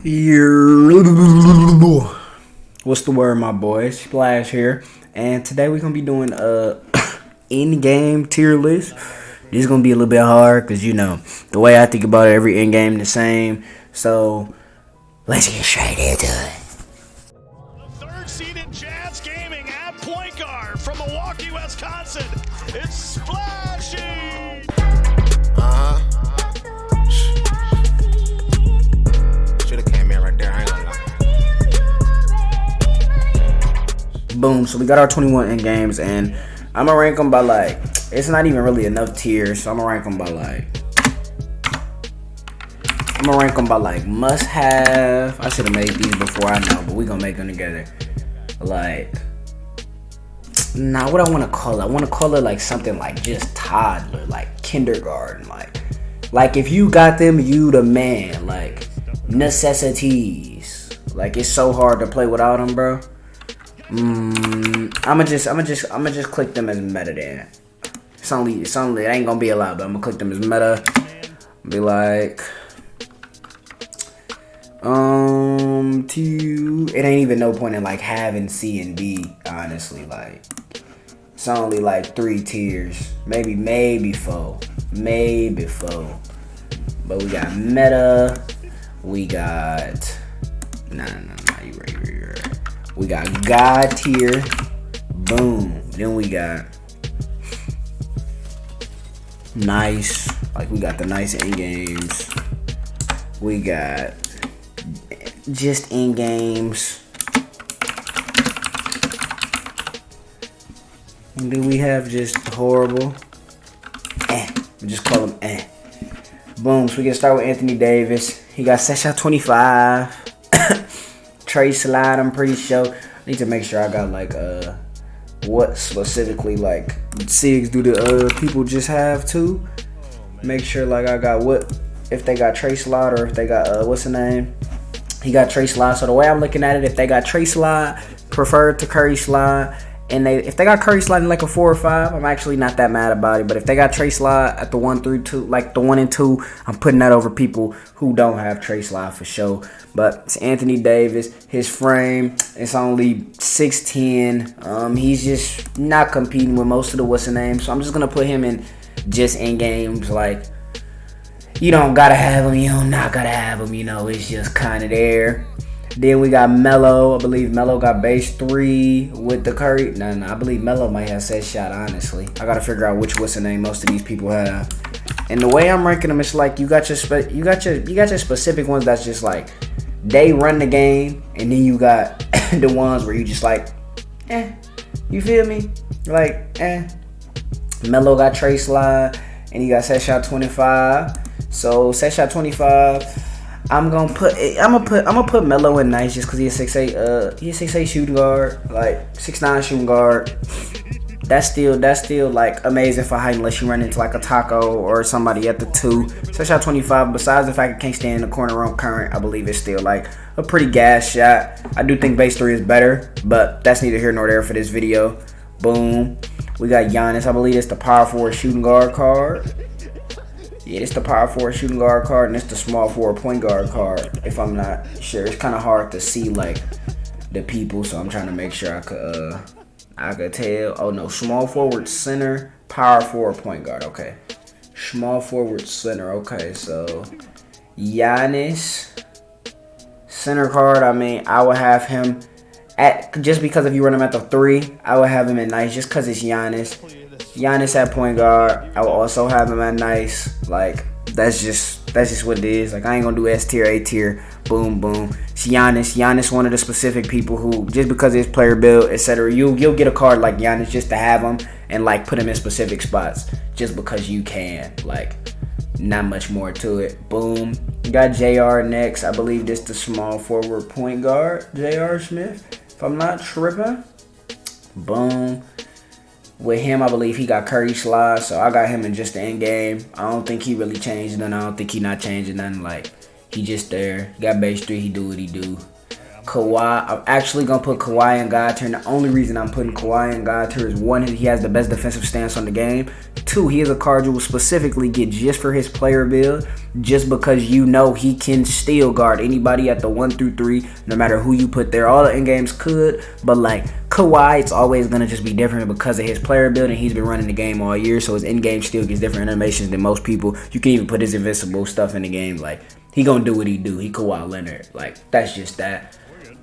What's the word, my boy? Splash here, and today we're gonna be doing a in-game tier list. This is gonna be a little bit hard because the way I think about it, every in-game the same. So let's get straight into it. The third-seeded Jazz Gaming at point guard from Milwaukee, Wisconsin. It's Splashy. Should've came in right there, I ain't gonna lie. Boom. So we got our 21 in games, and I'm gonna rank them by it's not even really enough tiers. So I'm gonna rank them by must have. I should have made these before, I know, but we gonna make them together. What I want to call it? I want to call it something just toddler, kindergarten, like if you got them, you the man, necessities. It's so hard to play without them, bro. I'ma just click them as meta then. It's only it ain't gonna be a lot, but I'm gonna click them as meta. Be like, it ain't even no point in having C and D, honestly. It's only 3 tiers, maybe 4, But we got meta, we got you right. We got God tier, boom. Then we got nice, we got the nice in games. We got just in games. And then we have just horrible. We just call him Boom. So we can start with Anthony Davis. He got set shot 25. Trey slide, I'm pretty sure. I need to make sure I got what specifically SIGs do the people just have too. Make sure I got what if they got Trey slide or if they got what's the name? He got Trey slide. So the way I'm looking at it, if they got Trey slide, preferred to Curry slide, and if they got Curry slide in a 4 or 5, I'm actually not that mad about it. But if they got Trey slide at the 1 through 2, the 1 and 2, I'm putting that over people who don't have Trey slide for sure. But it's Anthony Davis. His frame, it's only 6'10". He's just not competing with most of the what's the name. So I'm just gonna put him in just in games. You don't gotta have him, you don't not gotta have him. It's just kind of there. Then we got Melo. I believe Melo got base 3 with the Curry. No, I believe Melo might have set shot, honestly. I gotta figure out which what's the name most of these people have. And the way I'm ranking them, it's you got your specific ones that's just they run the game, and then you got the ones where you just you feel me? Melo got Trey slide, and he got set shot 25. So set shot 25. I'm gonna put Melo in nice just because he's a 6'8", shooting guard, 6'9" shooting guard. That's still amazing for height unless you run into a taco or somebody at the 2. Set shot 25. Besides the fact it can't stay in the corner room current, I believe it's still a pretty gas shot. I do think base 3 is better, but that's neither here nor there for this video. Boom. We got Giannis. I believe it's the power forward shooting guard card. Yeah, it's the power forward shooting guard card, and it's the small forward point guard card, if I'm not sure. It's kind of hard to see the people, so I'm trying to make sure I could tell. Oh no, small forward center, power forward point guard. Okay, small forward center. Okay, so Giannis center card. I would have him at, just because if you run him at the 3, I would have him at nice just because it's Giannis. Giannis at point guard. I will also have him at nice. That's just what it is. I ain't gonna do S tier, A tier. Boom, boom. It's Giannis. Giannis, one of the specific people who, just because of his player build, etc., you'll get a card like Giannis just to have him and put him in specific spots just because you can. Not much more to it. Boom. You got JR next. I believe this the small forward point guard, JR Smith, if I'm not tripping. Boom. With him, I believe he got Curry slide, so I got him in just the end game. I don't think he really changed nothing. I don't think he not changing nothing. He just there. He got base 3. He do what he do. Kawhi. I'm actually gonna put Kawhi and God tier. And the only reason I'm putting Kawhi and God tier is one, he has the best defensive stance on the game. Two, he is a card you will specifically get just for his player build, just because you know he can still guard anybody at the 1 through 3, no matter who you put there. All the end games could, but like Kawhi, it's always gonna just be different because of his player build, and he's been running the game all year, so his end game still gets different animations than most people. You can even put his invincible stuff in the game. Like, he gonna do what he do. He Kawhi Leonard. Like, that's just that.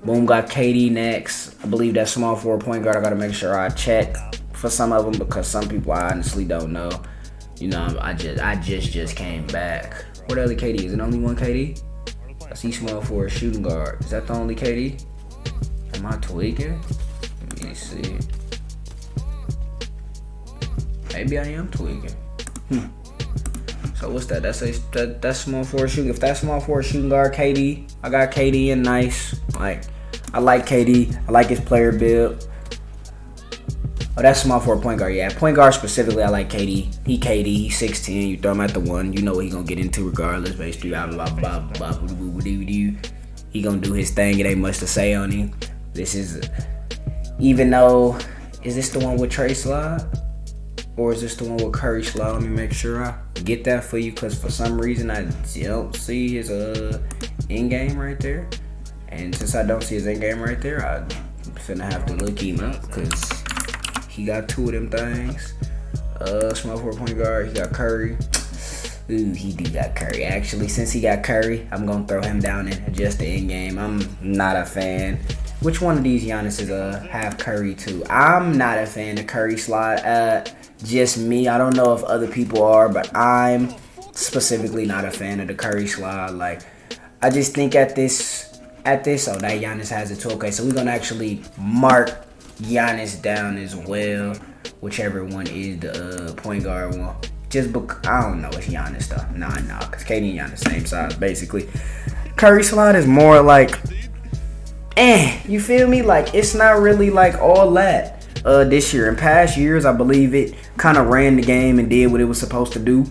Boom, got KD next. I believe that small forward point guard. I gotta make sure I check for some of them because some people I honestly don't know. You know, I just came back. What other KD? Is it only one KD? I see small forward shooting guard. Is that the only KD? Am I tweaking? Let me see. Maybe I am tweaking. So what's that? That's small forward shooting. If that's small forward shooting guard KD, I got KD in nice. Like, I like KD. I like his player build. Oh, that's small forward point guard. Yeah, point guard specifically, I like KD. He's 6'10". You throw him at the 1, you know what he gonna get into regardless. Basically, he gonna do his thing. It ain't much to say on him. This is, even though, is this the one with Trey Slide? Or is this the one with Curry Slide? Let me make sure I get that for you, because for some reason I don't see his end game right there. And since I don't see his end game right there, I'm finna have to look him up because he got 2 of them things. Small forward point guard, he got Curry. Ooh, he do got Curry. Actually, since he got Curry, I'm gonna throw him down in just the end game. I'm not a fan. Which one of these Giannis's have Curry too? I'm not a fan of Curry Slide. Just me. I don't know if other people are, but I'm specifically not a fan of the Curry Slide. Like, I just think at this, oh, that Giannis has it too. Okay, so we're gonna actually mark Giannis down as well, whichever one is the point guard one. Just because I don't know, it's Giannis though. Nah, because KD and Giannis same size basically. Curry Slide is more like, you feel me? Like, it's not really like all that. This year, in past years, I believe it kind of ran the game and did what it was supposed to do.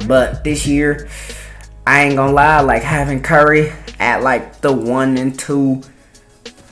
But this year, I ain't gonna lie, like having Curry at like the 1 and 2,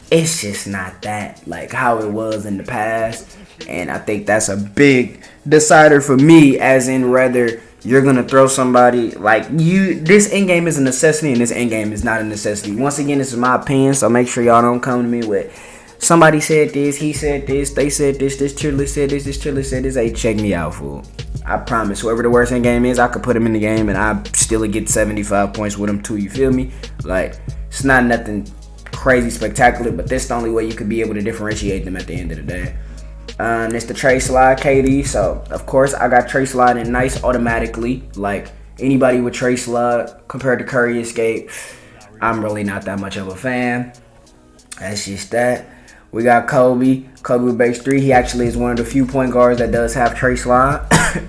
it's just not that like how it was in the past. And I think that's a big decider for me, as in whether you're gonna throw somebody like you. This end game is a necessity, and this end game is not a necessity. Once again, this is my opinion, so make sure y'all don't come to me with somebody said this, he said this, they said this cheerleader said this cheerleader said this. Hey, check me out, fool. I promise, whoever the worst end game is, I could put him in the game and I still get 75 points with him too. You feel me? Like, it's not nothing crazy spectacular, but that's the only way you could be able to differentiate them at the end of the day. It's the Trey Slide KD. So of course I got Trey Slide in nice automatically. Like, anybody with Trey Slide compared to Curry Escape, I'm really not that much of a fan. That's just that. We got Kobe with base 3. He actually is one of the few point guards that does have Trey Slide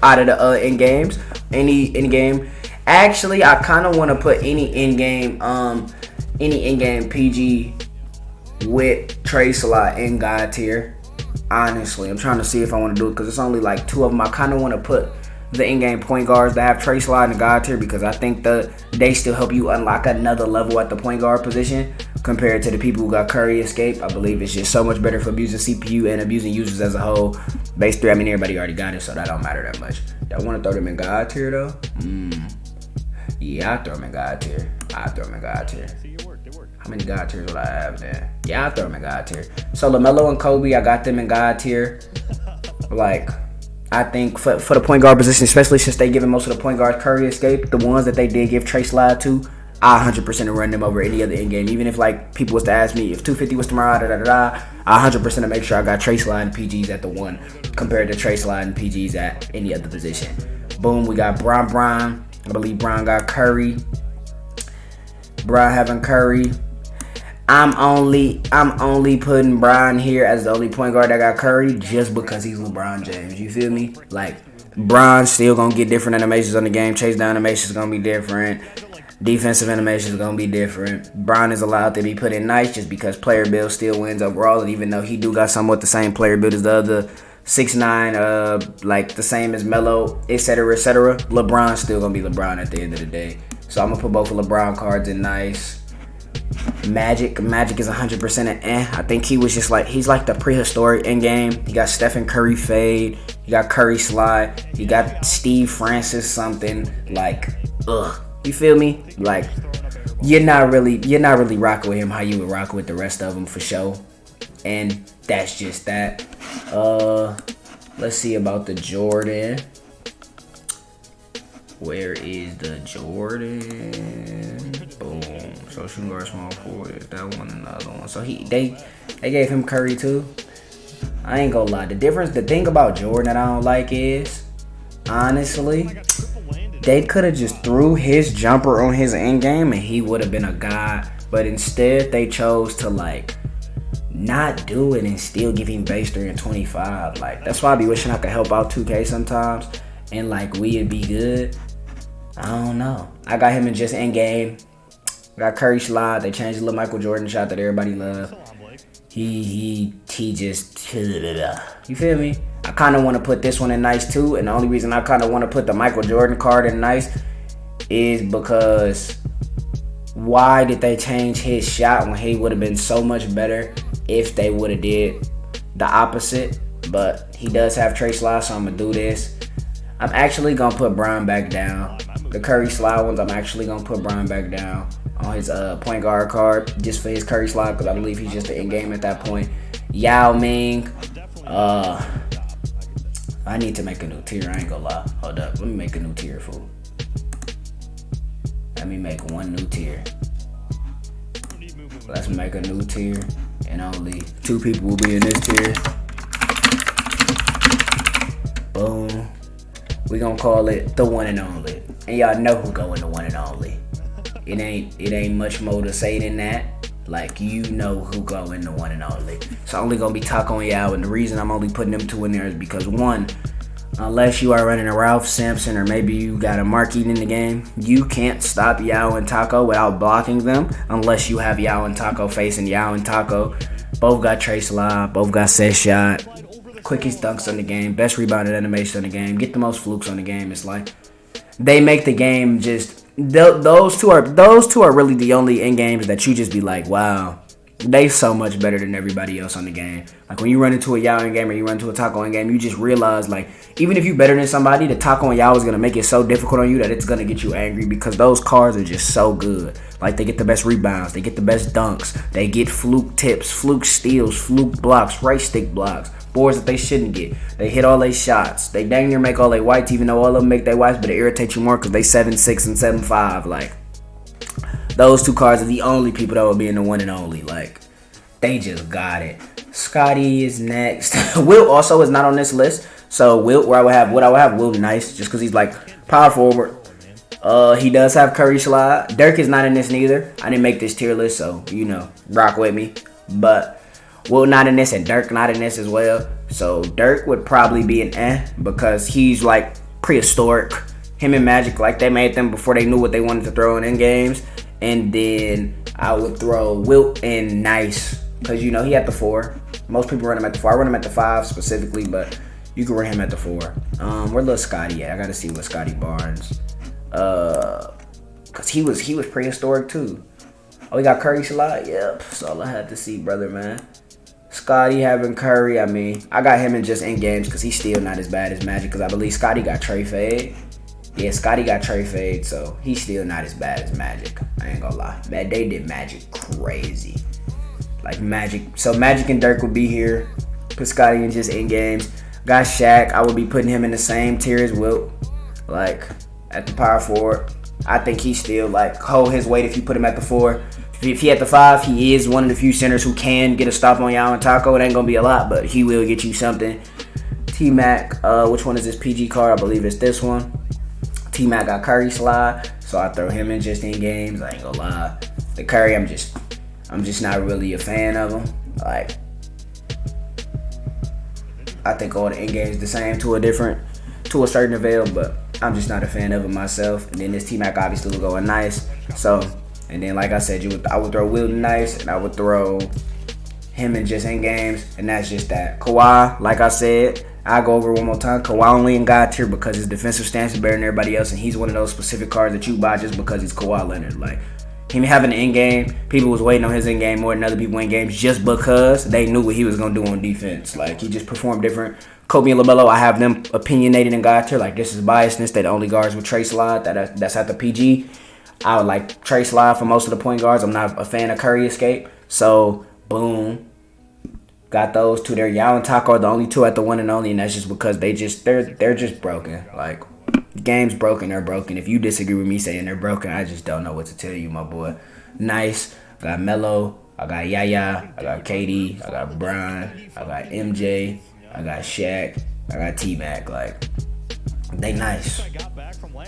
out of the end games. Any end game. Actually, I kind of want to put any end game PG with Trey Slide in God tier. Honestly, I'm trying to see if I want to do it because it's only like 2 of them. I kind of want to put the in-game point guards that have Trey Slide in God tier because I think they still help you unlock another level at the point guard position compared to the people who got Curry Escape. I believe it's just so much better for abusing CPU and abusing users as a whole. Base 3, I mean, everybody already got it, so that don't matter that much. Do I want to throw them in God tier though? Yeah, I throw them in God tier. How many God tiers would I have then? Yeah, I throw them in God tier. So LaMelo and Kobe, I got them in God tier. Like, I think for the point guard position, especially since they giving most of the point guards Curry Escape, the ones that they did give Trey Slide to, I 100% run them over any other end game. Even if like people was to ask me if 250 was tomorrow, I 100% make sure I got Trey Slide and PGs at the 1 compared to Trey Slide and PGs at any other position. Boom, we got Bron. I believe Bron got Curry. Bron having Curry. I'm only putting Bron here as the only point guard that got Curry just because he's LeBron James. You feel me? Like, Bron's still gonna get different animations on the game. Chase down animations gonna be different. Defensive animations gonna be different. Bron is allowed to be put in nice just because player build still wins overall. And even though he do got somewhat the same player build as the other 6'9", like the same as Melo, etc., LeBron's still gonna be LeBron at the end of the day. So I'm gonna put both of LeBron cards in nice. Magic is 100% an eh. I think he was just like, he's like the prehistoric end game. He got Stephen Curry fade. He got Curry slide. He got Steve Francis something. Like, ugh. You feel me? Like, you're not really rocking with him how you would rock with the rest of them for sure. And that's just that. Let's see about the Jordan. Where is the Jordan? Boom. So shooting guard, small forward. That one, another one. So they gave him Curry too. I ain't gonna lie. The thing about Jordan that I don't like is, honestly, they could have just threw his jumper on his end game and he would have been a god. But instead, they chose to like not do it and still give him base 3 and 25. Like, that's why I be wishing I could help out 2K sometimes and like we'd be good. I don't know. I got him in just end game. Got Curry slide. They changed the little Michael Jordan shot that everybody loved. He just, you feel me? I kind of want to put this one in nice too. And the only reason I kind of want to put the Michael Jordan card in nice is because why did they change his shot when he would have been so much better if they would have did the opposite? But he does have Trey slide, so I'm going to do this. I'm actually going to put Brown back down. The Curry slide ones, I'm actually going to put Brown back down on his point guard card just for his Curry slide because I believe he's just the end game at that point. Yao Ming. I need to make a new tier. I ain't going to lie. Hold up. Let me make a new tier, fool. Let me make one new tier. Let's make a new tier. And only 2 people will be in this tier. Boom. We gonna call it the one and only. And y'all know who go in the one and only. It ain't much more to say than that. Like, you know who go in the one and only. So only gonna be Taco and Yao. And the reason I'm only putting them 2 in there is because, one, unless you are running a Ralph Sampson or maybe you got a Marquise in the game, you can't stop Yao and Taco without blocking them unless you have Yao and Taco facing Yao and Taco. Both got Trace Lob, both got set shot, quickest dunks on the game, best rebounded animation on the game, get the most flukes on the game. It's like they make the game just those two are really the only end games that you just be like, wow, they so much better than everybody else on the game. Like when you run into a Yao end game or you run into a Taco end game, you just realize like even if you better than somebody, the Taco and Yao is gonna make it so difficult on you that it's gonna get you angry because those cards are just so good. Like they get the best rebounds, they get the best dunks, they get fluke tips, fluke steals, fluke blocks, right stick blocks, boards that they shouldn't get. They hit all their shots. They dang near make all their whites, even though all of them make their whites, but it irritates you more because they 7'6" and 7'5". Like those 2 cards are the only people that will be in the one and only. Like they just got it. Scotty is next. Wilt also is not on this list. So Wilt, I would have Wilt nice just because he's like power forward. He does have Curry slide. Dirk is not in this neither. I didn't make this tier list, so rock with me. But Wilt not in this and Dirk not in this as well. So Dirk would probably be an eh because he's like prehistoric. Him and Magic, like they made them before they knew what they wanted to throw in games. And then I would throw Wilt in nice because he had the 4. Most people run him at the 4. I run him at the 5 specifically, but you can run him at the 4. Where little Scotty at? I gotta see what Scotty Barnes. Cause he was prehistoric too. Oh, he got Curry slide. Yep, that's all I had to see, brother, man. Scotty having Curry. I mean, I got him in just in games because he's still not as bad as Magic. Because I believe Scotty got Trey fade. Yeah, Scotty got Trey fade, so he's still not as bad as Magic. I ain't gonna lie. Man, they did Magic crazy. Like Magic. So Magic and Dirk would be here. Put Scotty in just in games. Got Shaq. I would be putting him in the same tier as Wilt. Like at the power forward. I think he still like hold his weight if you put him at the 4. If he at the 5, he is one of the few centers who can get a stop on Yao and Taco. It ain't gonna be a lot, but he will get you something. T-Mac, which one is this PG card? I believe it's this one. T-Mac got Curry slide, so I throw him in just in games. I ain't gonna lie. The Curry, I'm just not really a fan of him. Like, I think all the end games the same to a certain avail, but I'm just not a fan of him myself. And then this T-Mac obviously will go in nice. So, and then like I said, I would throw Wilt in nice, and I would throw him in just in games, and that's just that. Kawhi, like I said, I'll go over one more time. Kawhi only in God tier because his defensive stance is better than everybody else, and he's one of those specific cards that you buy just because he's Kawhi Leonard. Like, him having an in game, people was waiting on his in game more than other people in games just because they knew what he was gonna do on defense. Like he just performed different. Kobe and LaMelo, I have them opinionated in God tier. Like this is biasness. They the only guards with Trey Slide. That's at the PG. I would like Trey Slide for most of the point guards. I'm not a fan of Curry Escape. So boom, got those two there. Yao and Taco are the only two at the one and only, and that's just because they're just broken. Like the game's broken, they're broken. If you disagree with me saying they're broken, I just don't know what to tell you, my boy. Nice. I got Melo. I got Yaya. I got KD. I got Brian. I got MJ. I got Shaq. I got T-Mac. Like, they nice.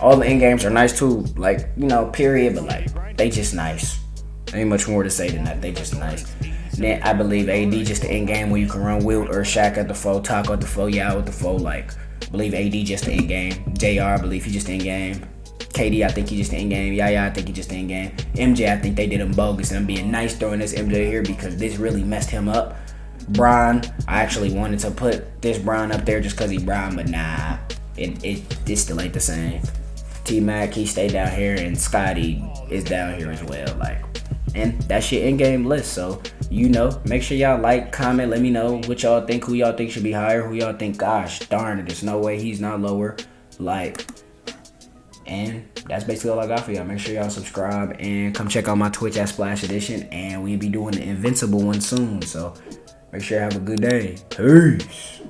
All the end games are nice too. Like, you know, period. But like, they just nice. Ain't much more to say than that. They just nice. Then I believe AD just the end game where you can run Wilt or Shaq at the 4, Taco at the 4, Yao at the 4. Like, I believe AD just the end game. JR, I believe he just the end game. KD, I think he just the end game. Yaya, I think he just the end game. MJ, I think they did him bogus. And I'm being nice throwing this MJ here because this really messed him up. Brian, I actually wanted to put this Brian up there just because he Brian, but nah, it still ain't the same. T-Mac, he stayed down here, and Scotty is down here as well. Like, and that's your in-game list. So, you know, make sure y'all like, comment, let me know what y'all think, who y'all think should be higher, who y'all think, gosh darn it, there's no way he's not lower. Like, and that's basically all I got for y'all. Make sure y'all subscribe and come check out my Twitch at Splash Edition, and we'll be doing the Invincible one soon. So make sure you have a good day. Peace.